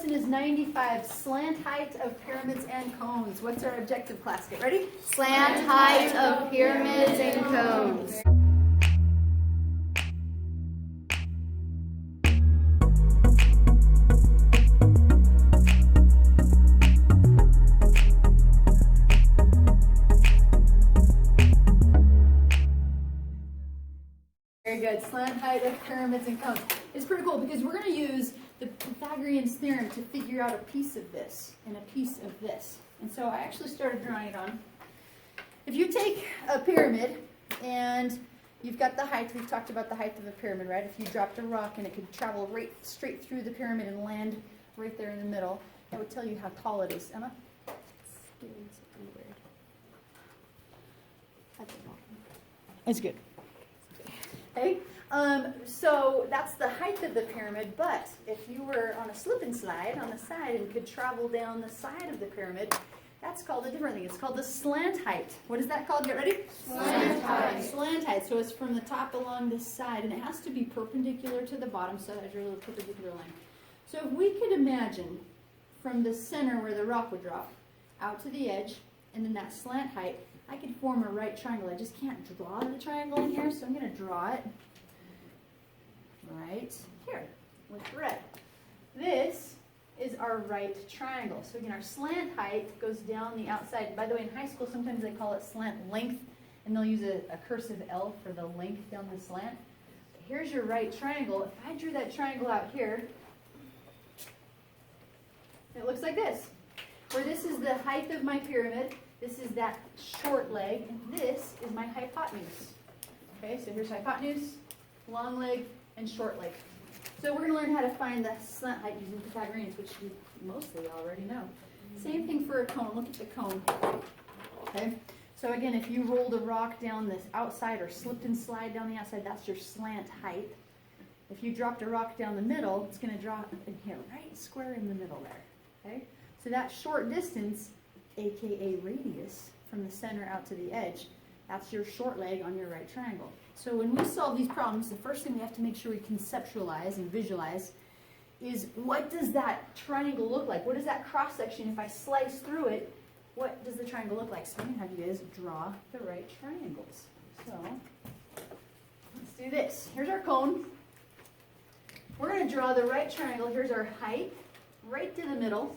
lesson is 95, slant height of pyramids and cones. What's our objective class? Get ready? Slant height of pyramids and cones. Very good. Slant height of pyramids and cones. It's pretty cool because we're going to use the Pythagorean theorem to figure out a piece of this and a piece of this. And so I actually started drawing it on. If you take a pyramid and you've got the height, we've talked about the height of a pyramid, right? If you dropped a rock and it could travel right straight through the pyramid and land right there in the middle, that would tell you how tall it is. Emma? It's doing something weird. I don't know. It's good. Okay, so that's the height of the pyramid, but if you were on a slip and slide on the side and could travel down the side of the pyramid, that's called a different thing. It's called the slant height. What is that called? Get ready? Slant height. Slant height. So it's from the top along this side, and it has to be perpendicular to the bottom, so that's your little perpendicular line. So if we could imagine from the center where the rock would drop out to the edge, and then that slant height, I could form a right triangle. I just can't draw the triangle in here, so I'm going to draw it right here with red. This is our right triangle. So again, our slant height goes down the outside. By the way, in high school, sometimes they call it slant length, and they'll use a cursive L for the length down the slant. Here's your right triangle. If I drew that triangle out here, it looks like this, where this is the height of my pyramid. This is that short leg, and this is my hypotenuse. Okay, so here's hypotenuse, long leg, and short leg. So we're going to learn how to find the slant height using Pythagoreans, which you mostly already know. Same thing for a cone. Look at the cone. Okay, so again, if you rolled a rock down this outside or slipped and slide down the outside, that's your slant height. If you dropped a rock down the middle, it's going to drop in here, right square in the middle there. Okay, so that short distance, aka radius, from the center out to the edge, that's your short leg on your right triangle. So when we solve these problems, the first thing we have to make sure we conceptualize and visualize is, what does that triangle look like? What is that cross section? If I slice through it, what does the triangle look like? So I'm going to have you guys draw the right triangles. So let's do this. Here's our cone. We're going to draw the right triangle. Here's our height right to the middle.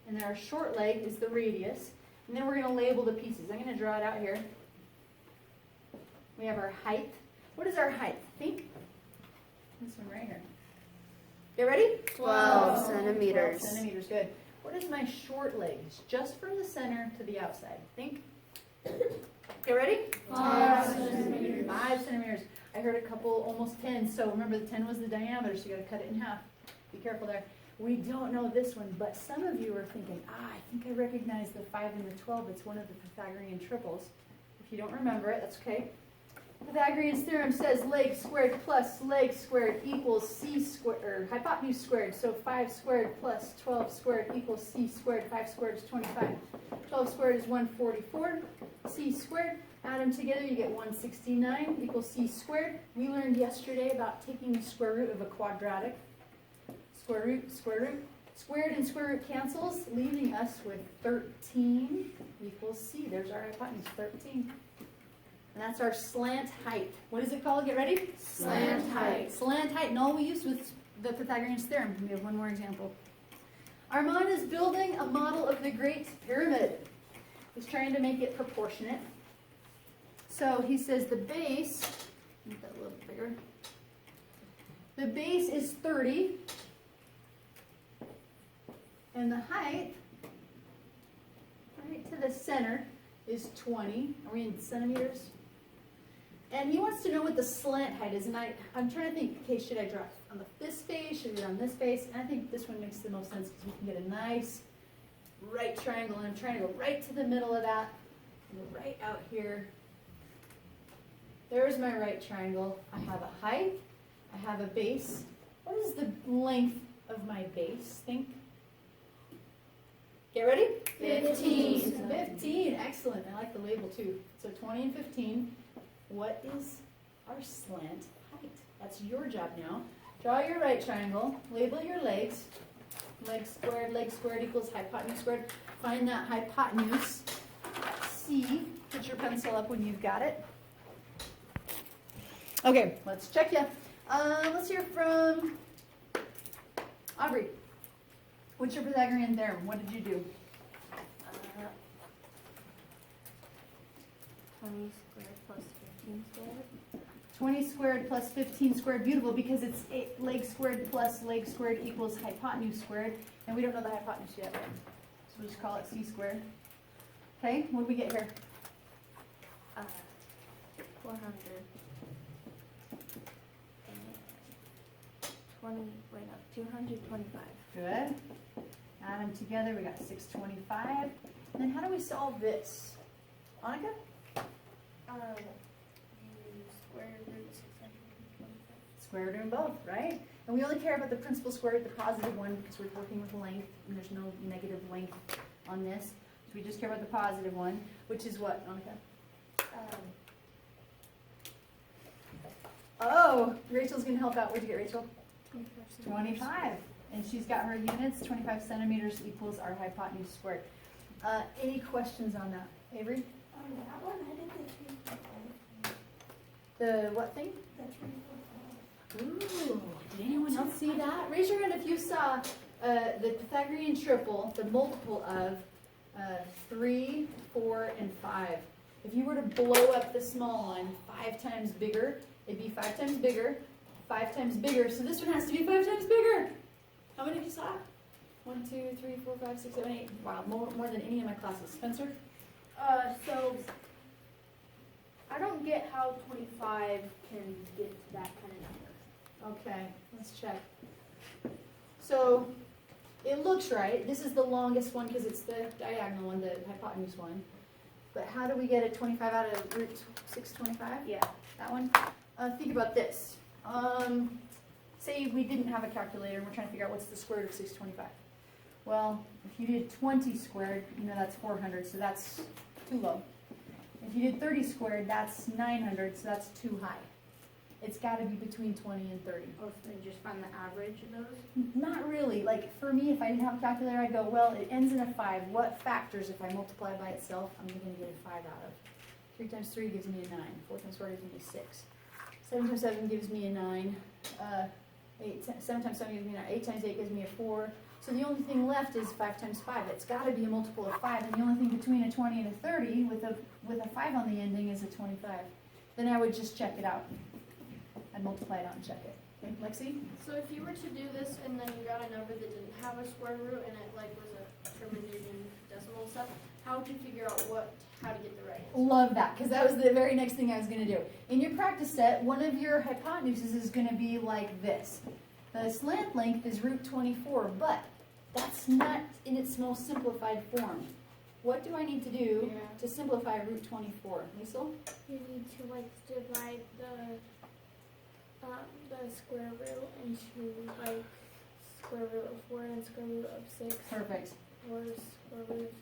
And then our short leg is the radius. And then we're going to label the pieces. I'm going to draw it out here. We have our height. What is our height? Think. This one right here. Get ready? 12 centimeters. 12 centimeters, good. What is my short leg? It's just from the center to the outside. Think. Get ready? 5 centimeters. 5 centimeters. I heard a couple almost 10. So remember, the 10 was the diameter, so you got to cut it in half. Be careful there. We don't know this one, but some of you are thinking, I think I recognize the 5 and the 12. It's one of the Pythagorean triples. If you don't remember it, that's okay. Pythagorean theorem says leg squared plus leg squared equals c squared, or hypotenuse squared. So 5 squared plus 12 squared equals c squared. 5 squared is 25. 12 squared is 144. C squared. Add them together, you get 169 equals c squared. We learned yesterday about taking the square root of a quadratic. Square root, square root. Squared and square root cancels, leaving us with 13 equals c. There's our hypotenuse, 13. And that's our slant height. What is it called? Get ready? Slant height. Slant height. And all we use with the Pythagorean theorem. We have one more example. Armand is building a model of the Great Pyramid. He's trying to make it proportionate. So he says the base, make that a little bigger. The base is 30. And the height, right to the center, is 20. Are we in centimeters? And he wants to know what the slant height is. And I'm trying to think, okay, should I draw on this face? Should I draw on this face? And I think this one makes the most sense because we can get a nice right triangle. And I'm trying to go right to the middle of that. And right out here. There's my right triangle. I have a height. I have a base. What is the length of my base? Think. Get ready? 15. 15. Excellent. I like the label too. So 20 and 15. What is our slant height? That's your job now. Draw your right triangle. Label your legs. leg squared equals hypotenuse squared. Find that hypotenuse. C, put your pencil up when you've got it. Okay, let's check you. Let's hear from Aubrey. What's your Pythagorean theorem? What did you do? 20 squared plus 15 squared. 20 squared plus 15 squared, beautiful, because it's leg squared plus leg squared equals hypotenuse squared, and we don't know the hypotenuse yet, right? So we'll just call it c squared. Okay, what do we get here? 400. And 225. Good. Add them together, we got 625. And then how do we solve this? Annika? Use square root 625. Square root of both, right? And we only care about the principal square root, the positive one, because we're working with length, and there's no negative length on this. So we just care about the positive one, which is what, Annika? Oh, Rachel's going to help out. What'd you get, Rachel? 25. And she's got her units. 25 centimeters equals our hypotenuse squared. Any questions on that? Avery? On that one, I did the 3.5. The what thing? The 3.5. Ooh, did anyone else see that? Raise your hand if you saw the Pythagorean triple, the multiple of 3, 4, and 5. If you were to blow up the small one 5 times bigger, it'd be 5 times bigger, 5 times bigger. So this one has to be 5 times bigger. How many of you saw it? 1, 2, 3, 4, 5, 6, 7, 8. Wow, more than any of my classes. Spencer? So I don't get how 25 can get to that kind of number. Okay, let's check. So it looks right. This is the longest one because it's the diagonal one, the hypotenuse one. But how do we get a 25 out of root 625? Yeah. That one? Think about this. Say we didn't have a calculator and we're trying to figure out what's the square root of 625. Well, if you did 20 squared, you know that's 400, so that's too low. If you did 30 squared, that's 900, so that's too high. It's got to be between 20 and 30. Oh, so you just find the average of those? Not really. Like for me, if I didn't have a calculator, I'd go, well, it ends in a 5. What factors, if I multiply by itself, I'm going to get a 5 out of? 3 times 3 gives me a 9. 4 times 4 gives me a 6. 7 times 7 gives me a 9. 7 times 7 gives me a 9. 8 times 8 gives me a 4. So the only thing left is 5 times 5. It's got to be a multiple of 5. And the only thing between a 20 and a 30 with a 5 on the ending is a 25. Then I would just check it out. I'd multiply it out and check it. Okay, Lexi? So if you were to do this and then you got a number that didn't have a square root and it like was a terminated in decimal and stuff, how would you figure out how to get the right answer? Love that, because that was the very next thing I was going to do. In your practice set, one of your hypotenuses is going to be like this. The slant length is root 24, but that's not in its most simplified form. What do I need to do to simplify root 24? Liesl? You need to like divide the square root into like square root of 4 and square root of 6. Perfect. Or square root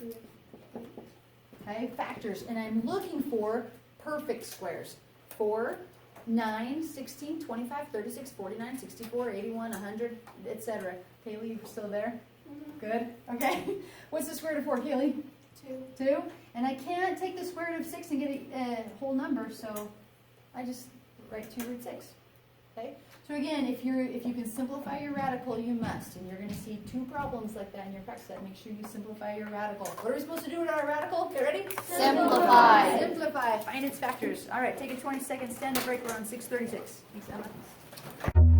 of 6. Okay, factors. And I'm looking for perfect squares. 4, 9, 16, 25, 36, 49, 64, 81, 100, etc. Kaylee, you still there? Mm-hmm. Good. Okay. What's the square root of 4, Kaylee? 2. 2. And I can't take the square root of 6 and get a whole number, so I just write 2 root 6. Okay? So again, if you can simplify your radical, you must. And you're going to see 2 problems like that in your practice set. Make sure you simplify your radical. What are we supposed to do with our radical? Get ready? Simplify. Simplify. Find its factors. All right, take a 20-second stand-up break. We're on 636. Thanks, Emma.